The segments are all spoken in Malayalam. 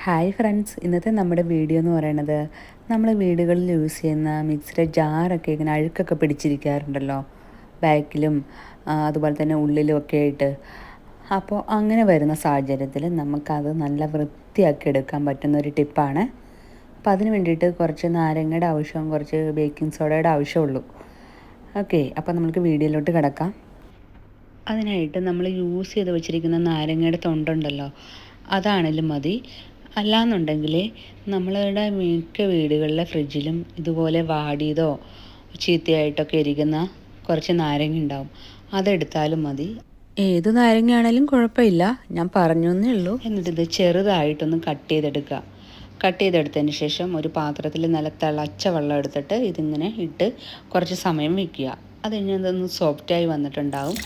ഹായ് ഫ്രണ്ട്സ്, ഇന്നത്തെ നമ്മുടെ വീഡിയോ എന്ന് പറയുന്നത് നമ്മൾ വീടുകളിൽ യൂസ് ചെയ്യുന്ന മിക്സിയുടെ ജാറൊക്കെ ഇങ്ങനെ അഴുക്കൊക്കെ പിടിച്ചിരിക്കാറുണ്ടല്ലോ, ബാക്കിലും അതുപോലെ തന്നെ ഉള്ളിലും ഒക്കെ ആയിട്ട്. അപ്പോൾ അങ്ങനെ വരുന്ന സാഹചര്യത്തിൽ നമുക്കത് നല്ല വൃത്തിയാക്കി എടുക്കാൻ പറ്റുന്ന ഒരു ടിപ്പാണ്. അപ്പോൾ അതിന് വേണ്ടിയിട്ട് കുറച്ച് നാരങ്ങയുടെ ആവശ്യവും കുറച്ച് ബേക്കിംഗ് സോഡയുടെ ആവശ്യമുള്ളൂ. ഓക്കെ, അപ്പോൾ നമുക്ക് വീഡിയോയിലോട്ട് കിടക്കാം. അതിനായിട്ട് നമ്മൾ യൂസ് ചെയ്ത് വെച്ചിരിക്കുന്ന നാരങ്ങയുടെ തൊണ്ടുണ്ടല്ലോ, അതാണെങ്കിലും മതി. അല്ലാന്നുണ്ടെങ്കിൽ നമ്മളുടെ മിക്ക വീടുകളിലെ ഫ്രിഡ്ജിലും ഇതുപോലെ വാടിയതോ ചീത്തയായിട്ടൊക്കെ ഇരിക്കുന്ന കുറച്ച് നാരങ്ങ ഉണ്ടാവും, അതെടുത്താലും മതി. ഏത് നാരങ്ങയാണേലും കുഴപ്പമില്ല, ഞാൻ പറഞ്ഞു എന്നേ ഉള്ളൂ. എന്നിട്ടിത് ചെറുതായിട്ടൊന്ന് കട്ട് ചെയ്തെടുത്തതിന് ശേഷം ഒരു പാത്രത്തിൽ നല്ല തിളച്ച വെള്ളം എടുത്തിട്ട് ഇതിങ്ങനെ ഇട്ട് കുറച്ച് സമയം വയ്ക്കുക. അത് കഴിഞ്ഞ് അതൊന്ന് സോഫ്റ്റായി വന്നിട്ടുണ്ടാവും.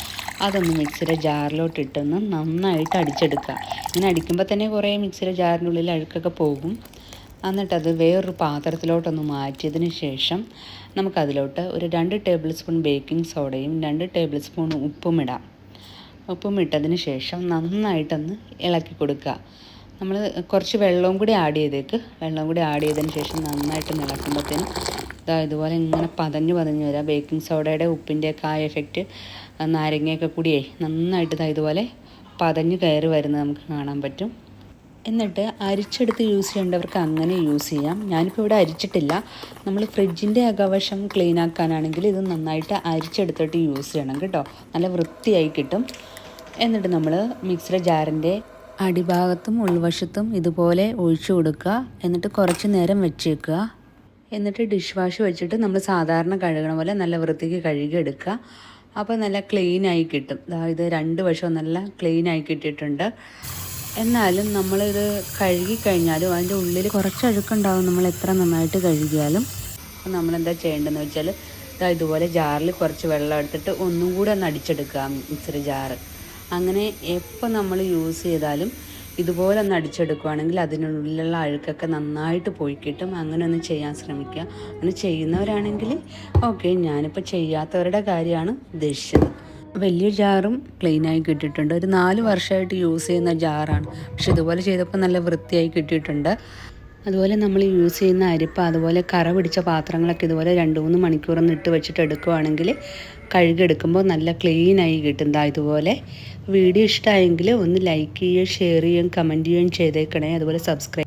അതൊന്ന് മിക്സിയുടെ ജാറിലോട്ടിട്ടൊന്ന് നന്നായിട്ട് അടിച്ചെടുക്കുക. ഇങ്ങനെ അടിക്കുമ്പോൾ തന്നെ കുറേ മിക്സിയുടെ ജാറിൻ്റെ ഉള്ളിൽ അഴുക്കൊക്കെ പോകും. എന്നിട്ടത് വേറൊരു പാത്രത്തിലോട്ടൊന്ന് മാറ്റിയതിന് ശേഷം നമുക്കതിലോട്ട് ഒരു 2 ടേബിൾ സ്പൂൺ ബേക്കിംഗ് സോഡയും 2 ടേബിൾ സ്പൂൺ ഉപ്പും ഇടാം. ഉപ്പും ഇട്ടതിന് ശേഷം നന്നായിട്ടൊന്ന് ഇളക്കി കൊടുക്കുക. നമ്മൾ കുറച്ച് വെള്ളവും കൂടി ആഡ് ചെയ്തതിന് ശേഷം നന്നായിട്ട് ഇളക്കുമ്പോഴത്തേനും ഇതുപോലെ ഇങ്ങനെ പതഞ്ഞ് വരിക. ബേക്കിംഗ് സോഡയുടെ ഉപ്പിൻ്റെയൊക്കെ ആ എഫക്റ്റ് നാരങ്ങയൊക്കെ കൂടിയേ നന്നായിട്ട് ഇതുപോലെ പതഞ്ഞ് കയറി വരുന്നത് നമുക്ക് കാണാൻ പറ്റും. എന്നിട്ട് അരിച്ചെടുത്ത് യൂസ് ചെയ്യേണ്ടവർക്ക് അങ്ങനെ യൂസ് ചെയ്യാം. ഞാനിപ്പോൾ ഇവിടെ അരിച്ചിട്ടില്ല. നമ്മൾ ഫ്രിഡ്ജിൻ്റെ അകവശം ക്ലീൻ ആക്കാനാണെങ്കിൽ ഇത് നന്നായിട്ട് അരിച്ചെടുത്തിട്ട് യൂസ് ചെയ്യണം കേട്ടോ, നല്ല വൃത്തിയായി കിട്ടും. എന്നിട്ട് നമ്മൾ മിക്സിയുടെ ജാറിൻ്റെ അടിഭാഗത്തും ഉൾവശത്തും ഇതുപോലെ ഒഴിച്ചു കൊടുക്കുക. എന്നിട്ട് കുറച്ച് നേരം വെച്ചേക്കുക. എന്നിട്ട് ഡിഷ് വാഷ് വെച്ചിട്ട് നമ്മൾ സാധാരണ കഴുകണ പോലെ നല്ല വൃത്തിക്ക് കഴുകി എടുക്കുക. അപ്പോൾ നല്ല ക്ലീനായി കിട്ടും. ഇത് 2 വശവും നല്ല ക്ലീനായി കിട്ടിയിട്ടുണ്ട്. എന്നാലും നമ്മളിത് കഴുകിക്കഴിഞ്ഞാലും അതിൻ്റെ ഉള്ളിൽ കുറച്ച് അഴുക്കുണ്ടാവും നമ്മൾ എത്ര നന്നായിട്ട് കഴുകിയാലും. അപ്പോൾ നമ്മളെന്താ ചെയ്യേണ്ടതെന്ന് വെച്ചാൽ ഇതുപോലെ ജാറിൽ കുറച്ച് വെള്ളം എടുത്തിട്ട് ഒന്നും കൂടെ ഒന്ന് അടിച്ചെടുക്കുക മിക്സിയുടെ ജാറ്. അങ്ങനെ എപ്പോൾ നമ്മൾ യൂസ് ചെയ്താലും ഇതുപോലെ ഒന്ന് അടിച്ചെടുക്കുകയാണെങ്കിൽ അതിനുള്ളിലുള്ള അഴുക്കൊക്കെ നന്നായിട്ട് പോയി കിട്ടും. അങ്ങനെ ഒന്ന് ചെയ്യാൻ ശ്രമിക്കുക. അങ്ങനെ ചെയ്യുന്നവരാണെങ്കിൽ ഓക്കെ, ഞാനിപ്പോൾ ചെയ്യാത്തവരുടെ കാര്യമാണ് ഉദ്ദേശിച്ചത്. വലിയ ജാറും ക്ലീനായി കിട്ടിയിട്ടുണ്ട്. ഒരു 4 വർഷമായിട്ട് യൂസ് ചെയ്യുന്ന ജാറാണ്, പക്ഷെ ഇതുപോലെ ചെയ്തപ്പോൾ നല്ല വൃത്തിയായി കിട്ടിയിട്ടുണ്ട്. അതുപോലെ നമ്മൾ യൂസ് ചെയ്യുന്ന അരിപ്പ, അതുപോലെ കറ പിടിച്ച പാത്രങ്ങളൊക്കെ ഇതുപോലെ 2-3 മണിക്കൂറൊന്ന് ഇട്ട് വെച്ചിട്ട് എടുക്കുകയാണെങ്കിൽ കഴുകിയെടുക്കുമ്പോൾ നല്ല ക്ലീനായി കിട്ടും. ഇതുപോലെ വീഡിയോ ഇഷ്ടമായെങ്കിൽ ഒന്ന് ലൈക്ക് ചെയ്യുകയും ഷെയർ ചെയ്യുകയും കമൻറ്റ് ചെയ്യുകയും ചെയ്തേക്കണേ. അതുപോലെ സബ്സ്ക്രൈബ്